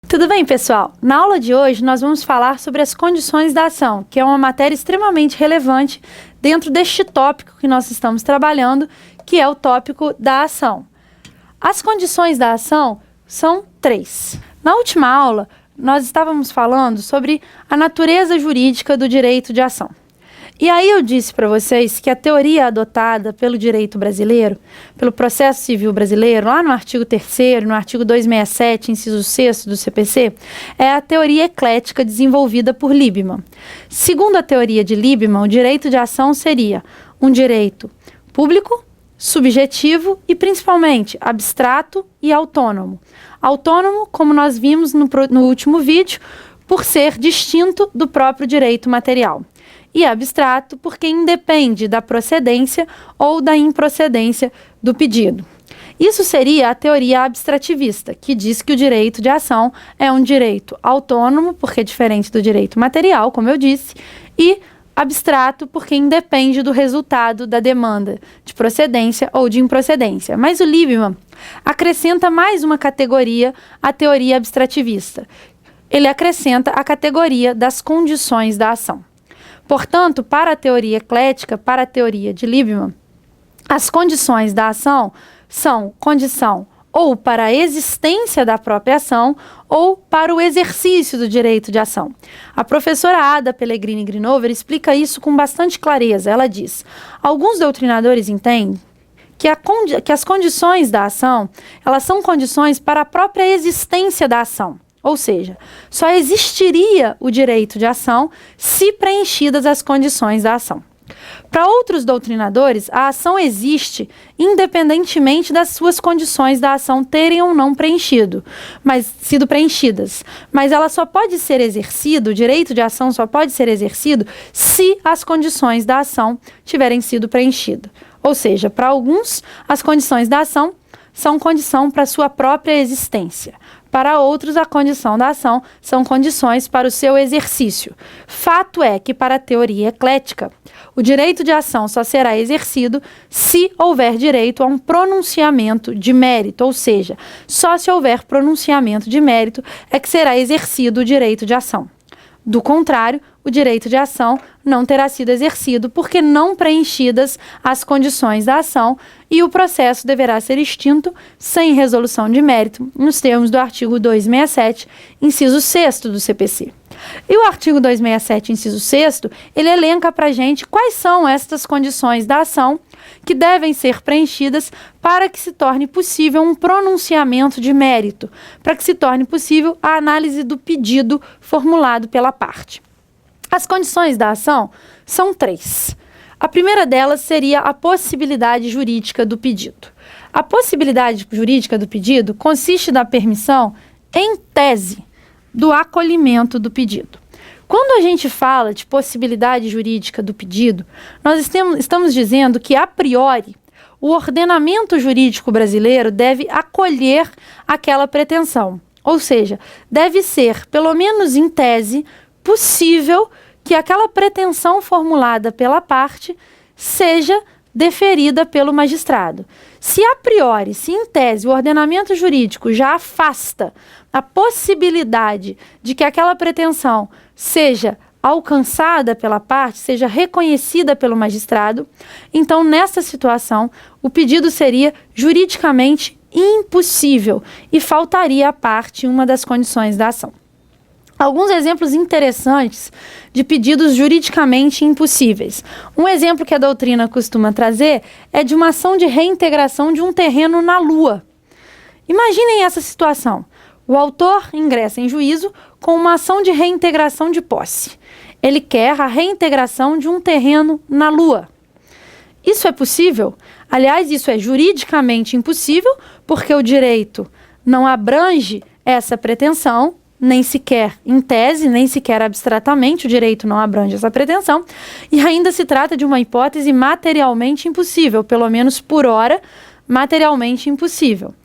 Tudo bem, pessoal? Na aula de hoje, nós vamos falar sobre as condições da ação, que é uma matéria extremamente relevante dentro deste tópico que nós estamos trabalhando, que é o tópico da ação. As condições da ação são 3. Na última aula, nós estávamos falando sobre a natureza jurídica do direito de ação. E aí eu disse para vocês que a teoria adotada pelo direito brasileiro, pelo processo civil brasileiro, lá no artigo 3º, no artigo 267, inciso 6º do CPC, é a teoria eclética desenvolvida por Liebman. Segundo a teoria de Liebman, o direito de ação seria um direito público, subjetivo e, principalmente, abstrato e autônomo. Autônomo, como nós vimos no último vídeo, por ser distinto do próprio direito material. E abstrato porque independe da procedência ou da improcedência do pedido. Isso seria a teoria abstrativista, que diz que o direito de ação é um direito autônomo, porque é diferente do direito material, como eu disse, e abstrato porque independe do resultado da demanda de procedência ou de improcedência. Mas o Liebman acrescenta mais uma categoria à teoria abstrativista. Ele acrescenta a categoria das condições da ação. Portanto, para a teoria eclética, para a teoria de Liebman, as condições da ação são condição ou para a existência da própria ação ou para o exercício do direito de ação. A professora Ada Pellegrini Grinover explica isso com bastante clareza. Ela diz: alguns doutrinadores entendem que as condições da ação, elas são condições para a própria existência da ação. Ou seja, só existiria o direito de ação se preenchidas as condições da ação. Para outros doutrinadores, a ação existe independentemente das suas condições da ação terem ou não sido preenchidas. Mas ela só pode ser exercida, o direito de ação só pode ser exercido se as condições da ação tiverem sido preenchidas. Ou seja, para alguns, as condições da ação são condição para a sua própria existência. Para outros, a condição da ação são condições para o seu exercício. Fato é que, para a teoria eclética, o direito de ação só será exercido se houver direito a um pronunciamento de mérito, ou seja, só se houver pronunciamento de mérito é que será exercido o direito de ação. Do contrário, o direito de ação não terá sido exercido porque não preenchidas as condições da ação e o processo deverá ser extinto sem resolução de mérito, nos termos do artigo 267, inciso 6º do CPC. E o artigo 267, inciso 6º, ele elenca para a gente quais são estas condições da ação que devem ser preenchidas para que se torne possível um pronunciamento de mérito, para que se torne possível a análise do pedido formulado pela parte. As condições da ação são 3. A primeira delas seria a possibilidade jurídica do pedido. A possibilidade jurídica do pedido consiste na permissão, em tese, do acolhimento do pedido. Quando a gente fala de possibilidade jurídica do pedido, nós estamos dizendo que, a priori, o ordenamento jurídico brasileiro deve acolher aquela pretensão. Ou seja, deve ser, pelo menos em tese, possível que aquela pretensão formulada pela parte seja deferida pelo magistrado. Se a priori, se em tese, o ordenamento jurídico já afasta a possibilidade de que aquela pretensão seja alcançada pela parte, seja reconhecida pelo magistrado, então, nessa situação, o pedido seria juridicamente impossível e faltaria à parte uma das condições da ação. Alguns exemplos interessantes de pedidos juridicamente impossíveis. Um exemplo que a doutrina costuma trazer é de uma ação de reintegração de um terreno na Lua. Imaginem essa situação. O autor ingressa em juízo com uma ação de reintegração de posse. Ele quer a reintegração de um terreno na Lua. Isso é possível? Aliás, isso é juridicamente impossível, porque o direito não abrange essa pretensão, nem sequer em tese, nem sequer abstratamente, o direito não abrange essa pretensão, e ainda se trata de uma hipótese materialmente impossível, pelo menos por hora, materialmente impossível.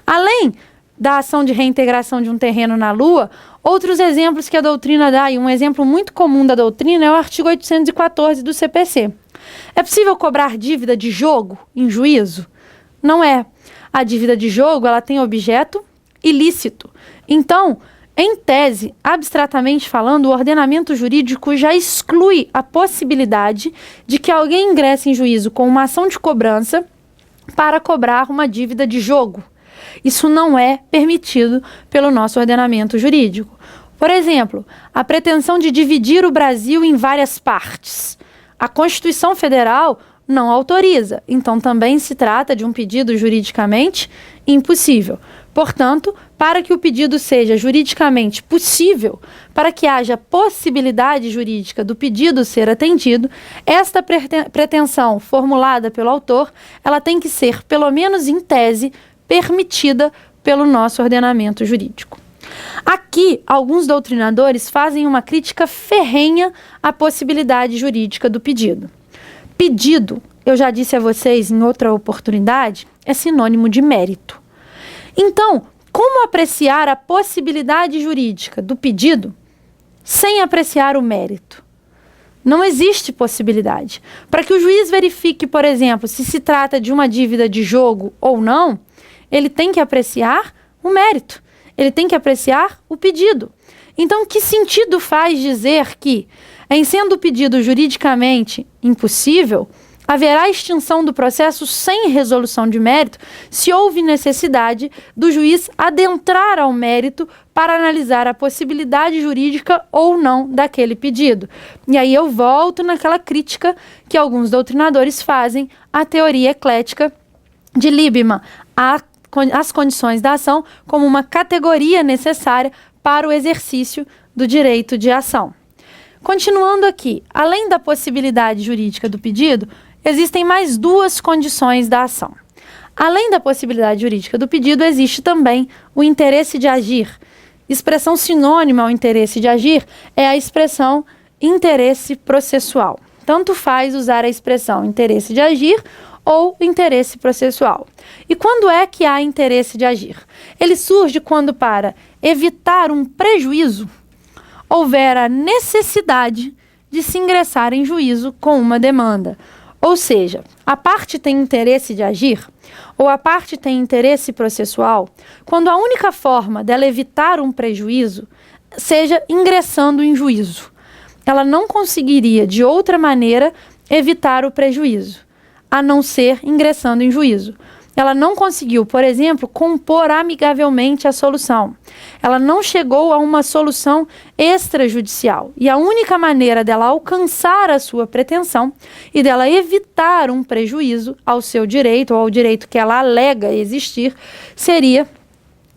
Além da ação de reintegração de um terreno na Lua, outros exemplos que a doutrina dá, e um exemplo muito comum da doutrina é o artigo 814 do CPC. É possível cobrar dívida de jogo em juízo? não é. A dívida de jogo, ela tem objeto ilícito. Então, em tese, abstratamente falando, o ordenamento jurídico já exclui a possibilidade de que alguém ingresse em juízo com uma ação de cobrança para cobrar uma dívida de jogo. Isso não é permitido pelo nosso ordenamento jurídico. Por exemplo, a pretensão de dividir o Brasil em várias partes. A Constituição Federal não autoriza, então também se trata de um pedido juridicamente impossível. Portanto, para que o pedido seja juridicamente possível, para que haja possibilidade jurídica do pedido ser atendido, esta pretensão formulada pelo autor, ela tem que ser, pelo menos em tese, permitida pelo nosso ordenamento jurídico. Aqui, alguns doutrinadores fazem uma crítica ferrenha à possibilidade jurídica do pedido. Pedido, eu já disse a vocês em outra oportunidade, é sinônimo de mérito. Então, como apreciar a possibilidade jurídica do pedido sem apreciar o mérito? Não existe possibilidade. Para que o juiz verifique, por exemplo, se se trata de uma dívida de jogo ou não, ele tem que apreciar o mérito. Ele tem que apreciar o pedido. Então, que sentido faz dizer que, em sendo o pedido juridicamente impossível, haverá extinção do processo sem resolução de mérito se houve necessidade do juiz adentrar ao mérito para analisar a possibilidade jurídica ou não daquele pedido? E aí eu volto naquela crítica que alguns doutrinadores fazem à teoria eclética de Liebman, as condições da ação como uma categoria necessária para o exercício do direito de ação. Continuando aqui, além da possibilidade jurídica do pedido, existem mais duas condições da ação. Além da possibilidade jurídica do pedido, existe também o interesse de agir. Expressão sinônima ao interesse de agir é a expressão interesse processual. Tanto faz usar a expressão interesse de agir ou interesse processual. E quando é que há interesse de agir? Ele surge quando, para evitar um prejuízo, houver a necessidade de se ingressar em juízo com uma demanda. Ou seja, a parte tem interesse de agir ou a parte tem interesse processual quando a única forma dela evitar um prejuízo seja ingressando em juízo. Ela não conseguiria, de outra maneira, evitar o prejuízo, a não ser ingressando em juízo. Ela não conseguiu, por exemplo, compor amigavelmente a solução. Ela não chegou a uma solução extrajudicial. E a única maneira dela alcançar a sua pretensão e dela evitar um prejuízo ao seu direito ou ao direito que ela alega existir seria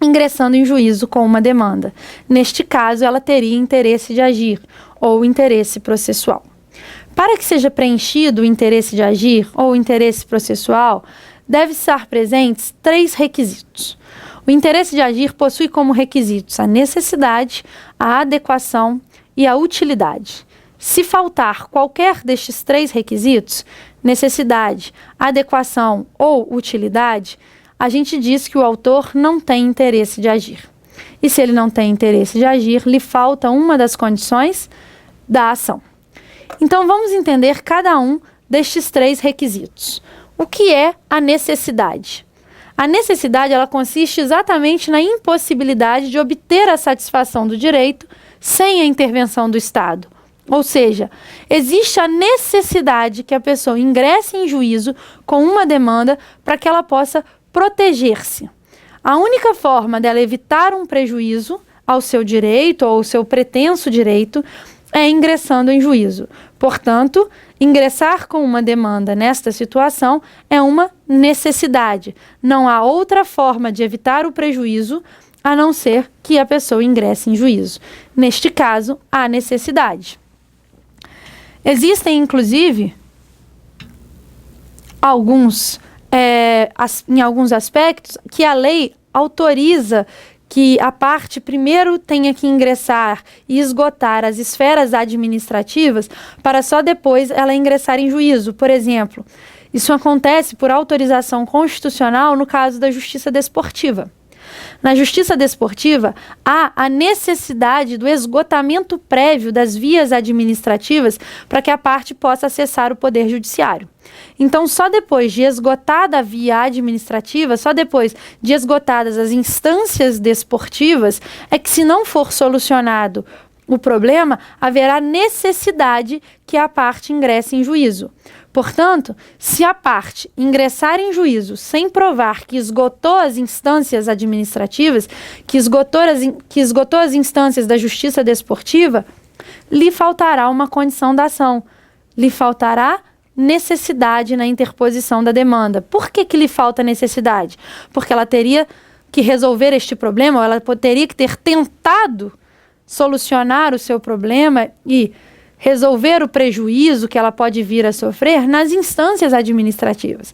ingressando em juízo com uma demanda. Neste caso, ela teria interesse de agir ou interesse processual. Para que seja preenchido o interesse de agir ou interesse processual, deve estar presentes 3 requisitos. O interesse de agir possui como requisitos a necessidade, a adequação e a utilidade. Se faltar qualquer destes 3 requisitos, necessidade, adequação ou utilidade, a gente diz que o autor não tem interesse de agir. E se ele não tem interesse de agir, lhe falta uma das condições da ação. Então vamos entender cada um destes 3 requisitos. O que é a necessidade? A necessidade, ela consiste exatamente na impossibilidade de obter a satisfação do direito sem a intervenção do Estado. Ou seja, existe a necessidade que a pessoa ingresse em juízo com uma demanda para que ela possa proteger-se. A única forma dela evitar um prejuízo ao seu direito ou ao seu pretenso direito é ingressando em juízo. Portanto, ingressar com uma demanda nesta situação é uma necessidade. Não há outra forma de evitar o prejuízo a não ser que a pessoa ingresse em juízo. Neste caso, há necessidade. Existem, inclusive, em alguns aspectos que a lei autoriza que a parte primeiro tenha que ingressar e esgotar as esferas administrativas para só depois ela ingressar em juízo. Por exemplo, isso acontece por autorização constitucional no caso da justiça desportiva. Na justiça desportiva, há a necessidade do esgotamento prévio das vias administrativas para que a parte possa acessar o Poder Judiciário. Então, só depois de esgotada a via administrativa, só depois de esgotadas as instâncias desportivas, é que, se não for solucionado o problema, haverá necessidade que a parte ingresse em juízo. Portanto, se a parte ingressar em juízo sem provar que esgotou as instâncias administrativas, que esgotou as instâncias da justiça desportiva, lhe faltará uma condição da ação, lhe faltará necessidade na interposição da demanda. Por que lhe falta necessidade? Porque ela teria que resolver este problema, ou ela teria que ter tentado solucionar o seu problema e resolver o prejuízo que ela pode vir a sofrer nas instâncias administrativas,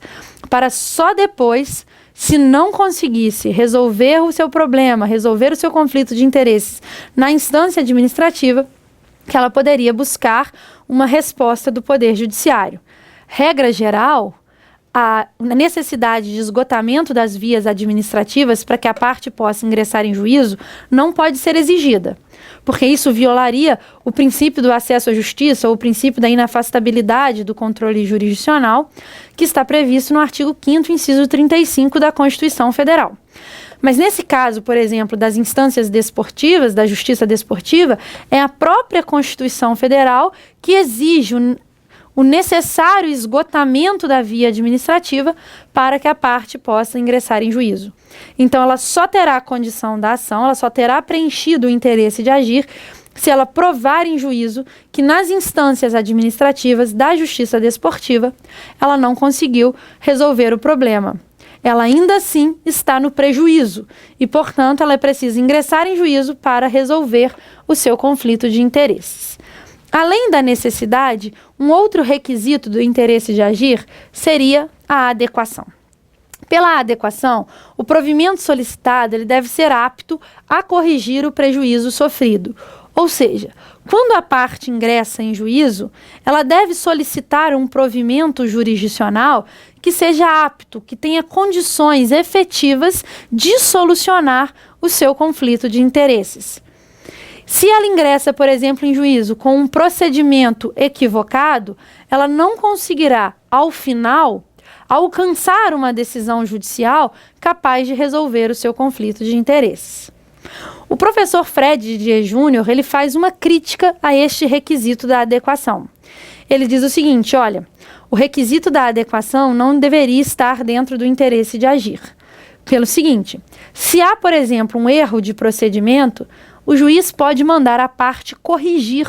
para só depois, se não conseguisse resolver o seu problema, resolver o seu conflito de interesses na instância administrativa, que ela poderia buscar uma resposta do Poder Judiciário. Regra geral, a necessidade de esgotamento das vias administrativas para que a parte possa ingressar em juízo não pode ser exigida, porque isso violaria o princípio do acesso à justiça ou o princípio da inafastabilidade do controle jurisdicional, que está previsto no artigo 5º, inciso 35 da Constituição Federal. Mas nesse caso, por exemplo, das instâncias desportivas, da justiça desportiva, é a própria Constituição Federal que exige o necessário esgotamento da via administrativa para que a parte possa ingressar em juízo. Então, ela só terá a condição da ação, ela só terá preenchido o interesse de agir se ela provar em juízo que nas instâncias administrativas da justiça desportiva ela não conseguiu resolver o problema. Ela ainda assim está no prejuízo e, portanto, ela precisa ingressar em juízo para resolver o seu conflito de interesses. Além da necessidade, um outro requisito do interesse de agir seria a adequação. Pela adequação, o provimento solicitado ele deve ser apto a corrigir o prejuízo sofrido. Ou seja, quando a parte ingressa em juízo, ela deve solicitar um provimento jurisdicional que seja apto, que tenha condições efetivas de solucionar o seu conflito de interesses. Se ela ingressa, por exemplo, em juízo com um procedimento equivocado, ela não conseguirá, ao final, alcançar uma decisão judicial capaz de resolver o seu conflito de interesses. O professor Fred Didier Júnior, ele faz uma crítica a este requisito da adequação. Ele diz o seguinte, olha, o requisito da adequação não deveria estar dentro do interesse de agir. Pelo seguinte, se há, por exemplo, um erro de procedimento, o juiz pode mandar a parte corrigir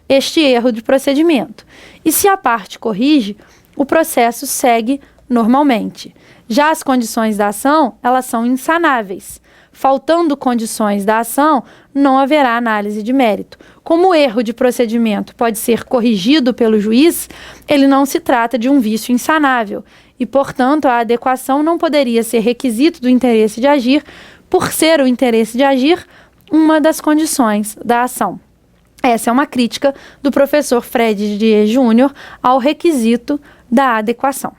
este erro de procedimento. E se a parte corrige, o processo segue normalmente. Já as condições da ação, elas são insanáveis. Faltando condições da ação, não haverá análise de mérito. Como o erro de procedimento pode ser corrigido pelo juiz, ele não se trata de um vício insanável. E, portanto, a adequação não poderia ser requisito do interesse de agir, por ser o interesse de agir uma das condições da ação. Essa é uma crítica do professor Fred Didier Júnior ao requisito da adequação.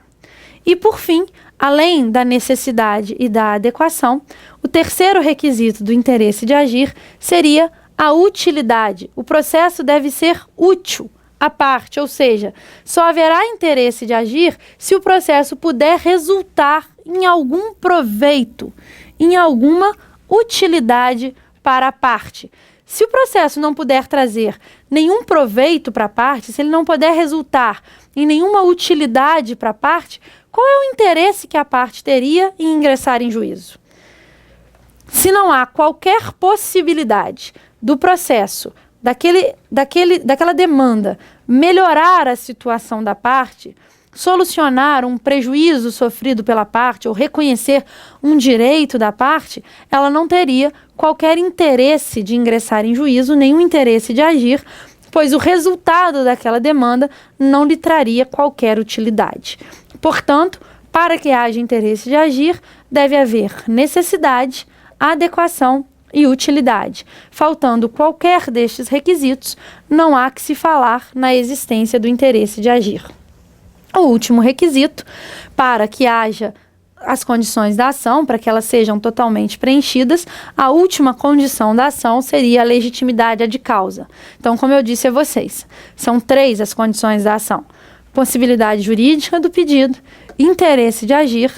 E, por fim, além da necessidade e da adequação, o terceiro requisito do interesse de agir seria a utilidade. O processo deve ser útil à parte, ou seja, só haverá interesse de agir se o processo puder resultar em algum proveito, em alguma utilidade para a parte. Se o processo não puder trazer nenhum proveito para a parte, se ele não puder resultar em nenhuma utilidade para a parte, qual é o interesse que a parte teria em ingressar em juízo? Se não há qualquer possibilidade do processo, daquela demanda, melhorar a situação da parte, solucionar um prejuízo sofrido pela parte ou reconhecer um direito da parte, ela não teria qualquer interesse de ingressar em juízo, nenhum interesse de agir, pois o resultado daquela demanda não lhe traria qualquer utilidade. Portanto, para que haja interesse de agir, deve haver necessidade, adequação e utilidade. Faltando qualquer destes requisitos, não há que se falar na existência do interesse de agir. O último requisito para que haja as condições da ação, para que elas sejam totalmente preenchidas, a última condição da ação seria a legitimidade ad causa. Então, como eu disse a vocês, são 3 as condições da ação: possibilidade jurídica do pedido, interesse de agir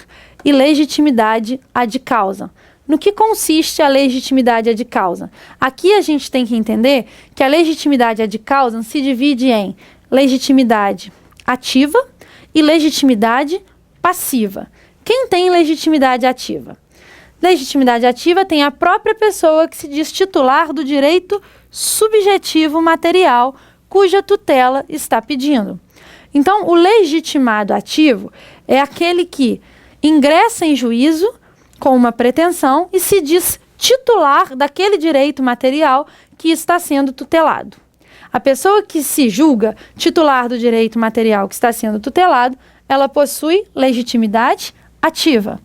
e legitimidade ad causa. No que consiste a legitimidade ad causa? Aqui a gente tem que entender que a legitimidade ad causa se divide em legitimidade ativa e legitimidade passiva. Quem tem legitimidade ativa? Legitimidade ativa tem a própria pessoa que se diz titular do direito subjetivo material cuja tutela está pedindo. Então, o legitimado ativo é aquele que ingressa em juízo com uma pretensão e se diz titular daquele direito material que está sendo tutelado. A pessoa que se julga titular do direito material que está sendo tutelado, ela possui legitimidade ativa.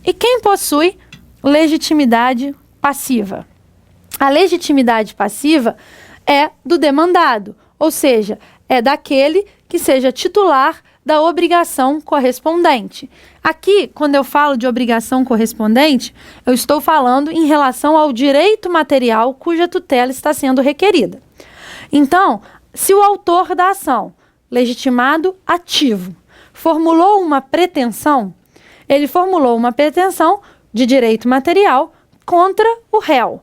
E quem possui legitimidade passiva? A legitimidade passiva é do demandado, ou seja, é daquele que seja titular da obrigação correspondente. Aqui, quando eu falo de obrigação correspondente, eu estou falando em relação ao direito material cuja tutela está sendo requerida. Então, se o autor da ação, legitimado ativo, formulou uma pretensão, ele formulou uma pretensão de direito material contra o réu.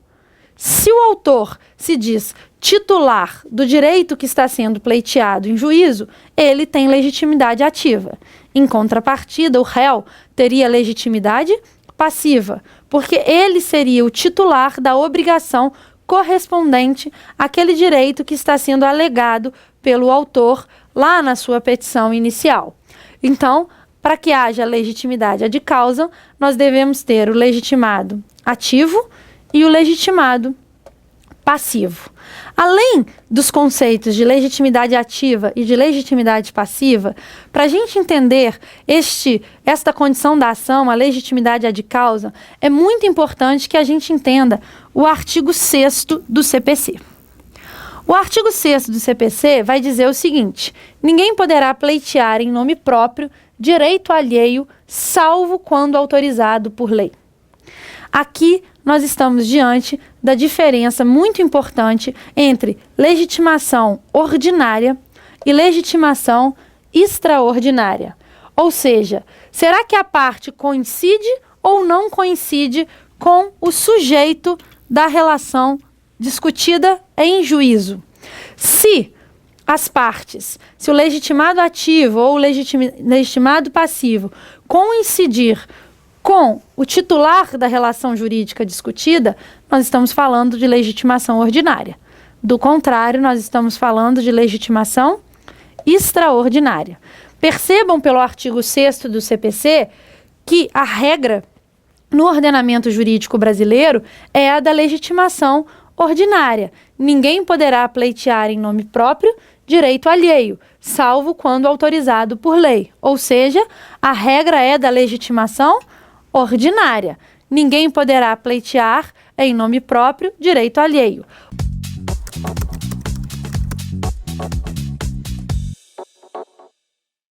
Se o autor se diz titular do direito que está sendo pleiteado em juízo, ele tem legitimidade ativa. Em contrapartida, o réu teria legitimidade passiva, porque ele seria o titular da obrigação correspondente àquele direito que está sendo alegado pelo autor lá na sua petição inicial. Então, para que haja legitimidade ad causa, nós devemos ter o legitimado ativo e o legitimado passivo. Além dos conceitos de legitimidade ativa e de legitimidade passiva, para a gente entender esta condição da ação, a legitimidade ad causa, é muito importante que a gente entenda o artigo 6º do CPC. O artigo 6º do CPC vai dizer o seguinte: ninguém poderá pleitear em nome próprio direito alheio, salvo quando autorizado por lei. Aqui nós estamos diante da diferença muito importante entre legitimação ordinária e legitimação extraordinária. Ou seja, será que a parte coincide ou não coincide com o sujeito da relação discutida em juízo? Se as partes, se o legitimado ativo ou o legitimado passivo coincidir com o titular da relação jurídica discutida, nós estamos falando de legitimação ordinária. Do contrário, nós estamos falando de legitimação extraordinária. Percebam pelo artigo 6º do CPC que a regra no ordenamento jurídico brasileiro é a da legitimação ordinária. Ninguém poderá pleitear em nome próprio direito alheio, salvo quando autorizado por lei. Ou seja, a regra é da legitimação ordinária. Ninguém poderá pleitear em nome próprio direito alheio.